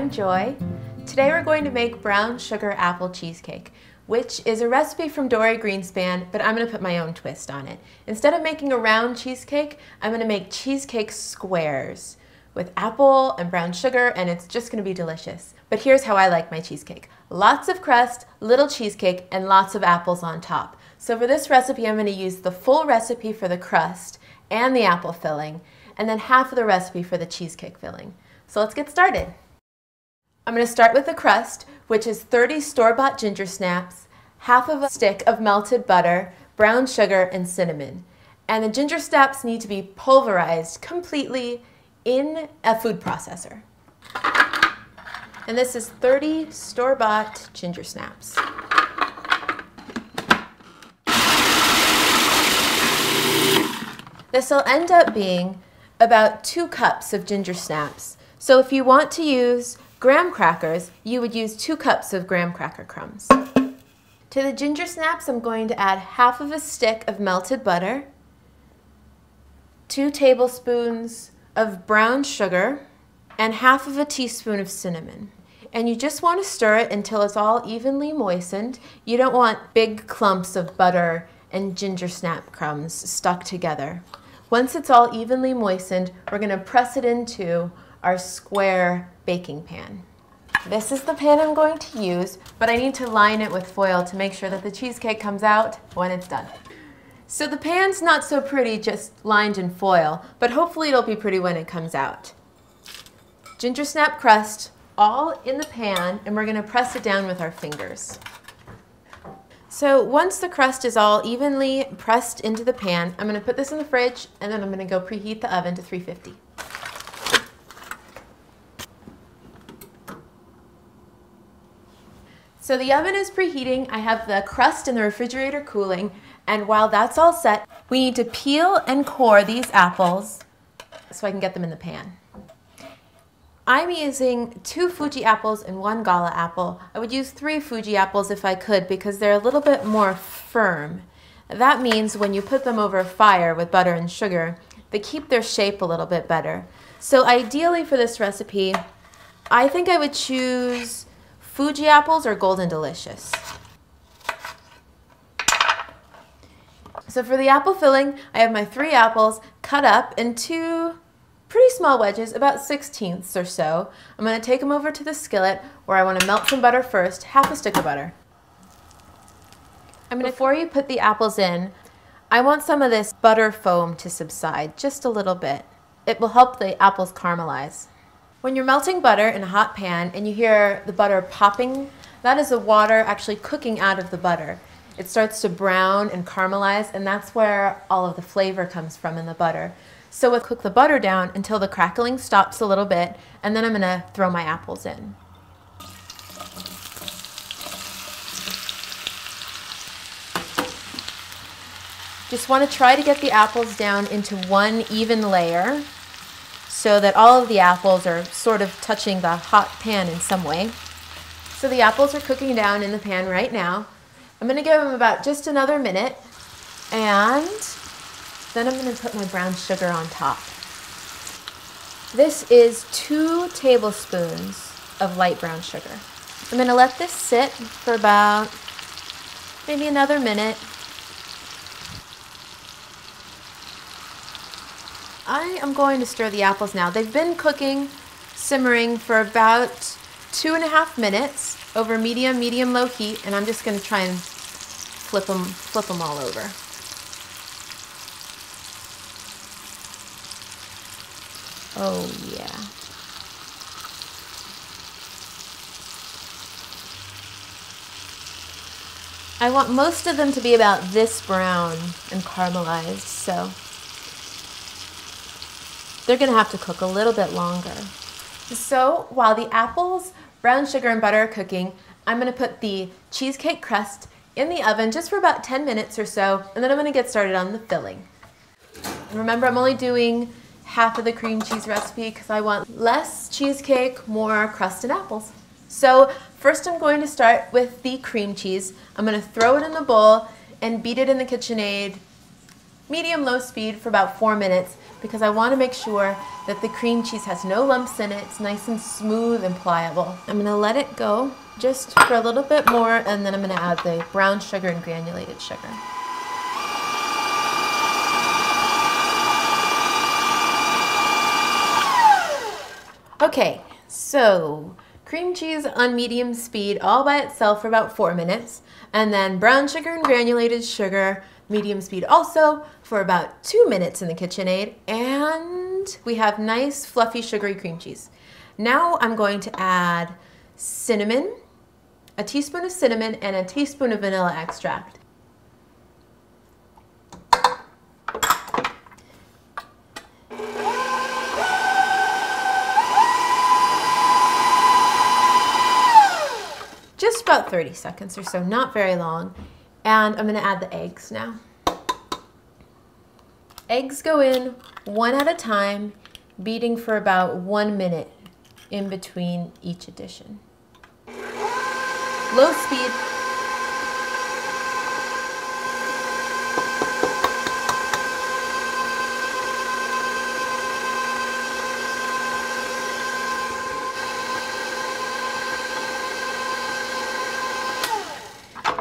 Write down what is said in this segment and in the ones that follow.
I'm Joy. Today we're going to make brown sugar apple cheesecake, which is a recipe from Dory Greenspan, but I'm going to put my own twist on it. Instead of making a round cheesecake, I'm going to make cheesecake squares with apple and brown sugar, and it's just going to be delicious. But here's how I like my cheesecake. Lots of crust, little cheesecake, and lots of apples on top. So for this recipe, I'm going to use the full recipe for the crust and the apple filling, and then half of the recipe for the cheesecake filling. So let's get started. I'm going to start with the crust, which is 30 store-bought ginger snaps, half of a stick of melted butter, brown sugar, and cinnamon. And the ginger snaps need to be pulverized completely in a food processor. And this is 30 store-bought ginger snaps. This will end up being about 2 cups of ginger snaps. So if you want to use graham crackers, you would use 2 cups of graham cracker crumbs. To the ginger snaps, I'm going to add half of a stick of melted butter, 2 tablespoons of brown sugar, and half of a teaspoon of cinnamon. And you just want to stir it until it's all evenly moistened. You don't want big clumps of butter and ginger snap crumbs stuck together. Once it's all evenly moistened, we're going to press it into our square baking pan. This is the pan I'm going to use, but I need to line it with foil to make sure that the cheesecake comes out when it's done. So the pan's not so pretty just lined in foil, but hopefully it'll be pretty when it comes out. Ginger snap crust all in the pan, and we're going to press it down with our fingers. So once the crust is all evenly pressed into the pan, I'm going to put this in the fridge, and then I'm going to go preheat the oven to 350. So the oven is preheating. I have the crust in the refrigerator cooling, and while that's all set, we need to peel and core these apples so I can get them in the pan. I'm using 2 Fuji apples and 1 Gala apple. I would use 3 Fuji apples if I could because they're a little bit more firm. That means when you put them over fire with butter and sugar, they keep their shape a little bit better. So ideally for this recipe, I think I would choose Fuji apples or Golden Delicious. So for the apple filling, I have my 3 apples cut up into pretty small wedges, about 1/16 or so. I'm going to take them over to the skillet where I want to melt some butter first, half a stick of butter. Before you put the apples in, I want some of this butter foam to subside just a little bit. It will help the apples caramelize. When you're melting butter in a hot pan and you hear the butter popping, that is the water actually cooking out of the butter. It starts to brown and caramelize, and that's where all of the flavor comes from in the butter. So we'll cook the butter down until the crackling stops a little bit, and then I'm going to throw my apples in. Just want to try to get the apples down into one even layer so that all of the apples are sort of touching the hot pan in some way. So the apples are cooking down in the pan right now. I'm going to give them about just another minute, and then I'm going to put my brown sugar on top. This is 2 tablespoons of light brown sugar. I'm going to let this sit for about maybe another minute. I am going to stir the apples now. They've been cooking, simmering for about 2.5 minutes over medium-low heat, and I'm just going to try and flip them all over. Oh yeah. I want most of them to be about this brown and caramelized, so they're going to have to cook a little bit longer. So while the apples, brown sugar, and butter are cooking, I'm going to put the cheesecake crust in the oven just for about 10 minutes or so, and then I'm going to get started on the filling. And remember, I'm only doing half of the cream cheese recipe because I want less cheesecake, more crust and apples. So first I'm going to start with the cream cheese. I'm going to throw it in the bowl and beat it in the KitchenAid medium-low speed for about 4 minutes because I want to make sure that the cream cheese has no lumps in it. It's nice and smooth and pliable. I'm going to let it go just for a little bit more, and then I'm going to add the brown sugar and granulated sugar. Okay, so cream cheese on medium speed all by itself for about 4 minutes, and then brown sugar and granulated sugar, medium speed also, for about 2 minutes in the KitchenAid, and we have nice fluffy sugary cream cheese. Now I'm going to add cinnamon, a teaspoon of cinnamon, and a teaspoon of vanilla extract. Just about 30 seconds or so, not very long. And I'm going to add the eggs now. Eggs go in one at a time, beating for about 1 minute in between each addition. Low speed.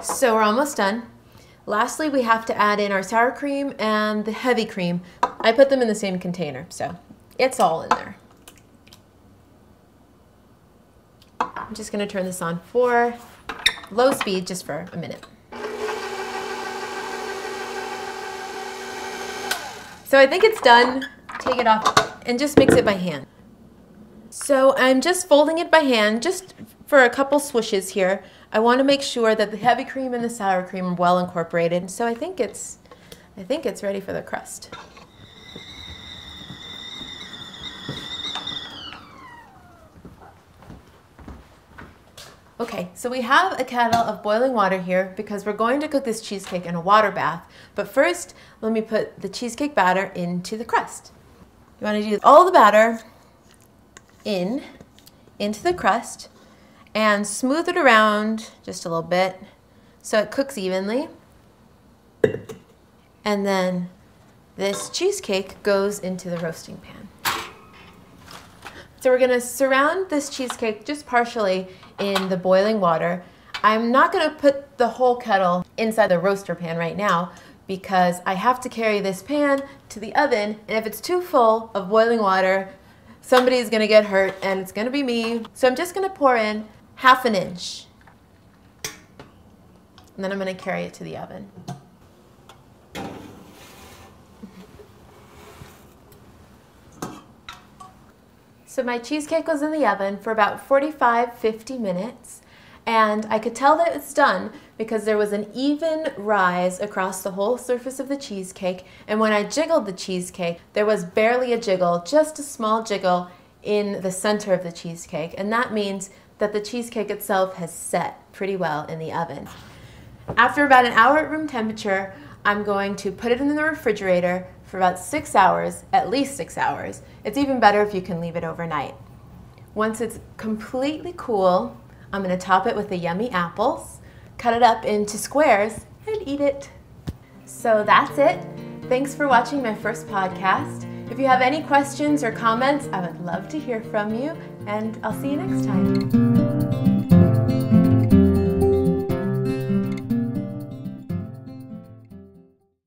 So we're almost done. Lastly, we have to add in our sour cream and the heavy cream. I put them in the same container, so it's all in there. I'm just going to turn this on for low speed just for a minute. So I think it's done. Take it off and just mix it by hand. So I'm just folding it by hand, just for a couple swishes here. I want to make sure that the heavy cream and the sour cream are well incorporated. So I think it's ready for the crust. Okay, so we have a kettle of boiling water here because we're going to cook this cheesecake in a water bath. But first, let me put the cheesecake batter into the crust. You want to do all the batter into the crust and smooth it around just a little bit so it cooks evenly. And then this cheesecake goes into the roasting pan. So we're going to surround this cheesecake just partially in the boiling water. I'm not going to put the whole kettle inside the roaster pan right now because I have to carry this pan to the oven, and if it's too full of boiling water, somebody's going to get hurt and it's going to be me. So I'm just going to pour in 1/2 inch, and then I'm going to carry it to the oven. So my cheesecake was in the oven for about 45-50 minutes, and I could tell that it's done because there was an even rise across the whole surface of the cheesecake, and when I jiggled the cheesecake, there was barely a jiggle, just a small jiggle in the center of the cheesecake, and that means that the cheesecake itself has set pretty well in the oven. After about an hour at room temperature, I'm going to put it in the refrigerator for about 6 hours, at least 6 hours. It's even better if you can leave it overnight. Once it's completely cool, I'm going to top it with the yummy apples, cut it up into squares, and eat it. So that's it. Thanks for watching my first podcast. If you have any questions or comments, I would love to hear from you, and I'll see you next time.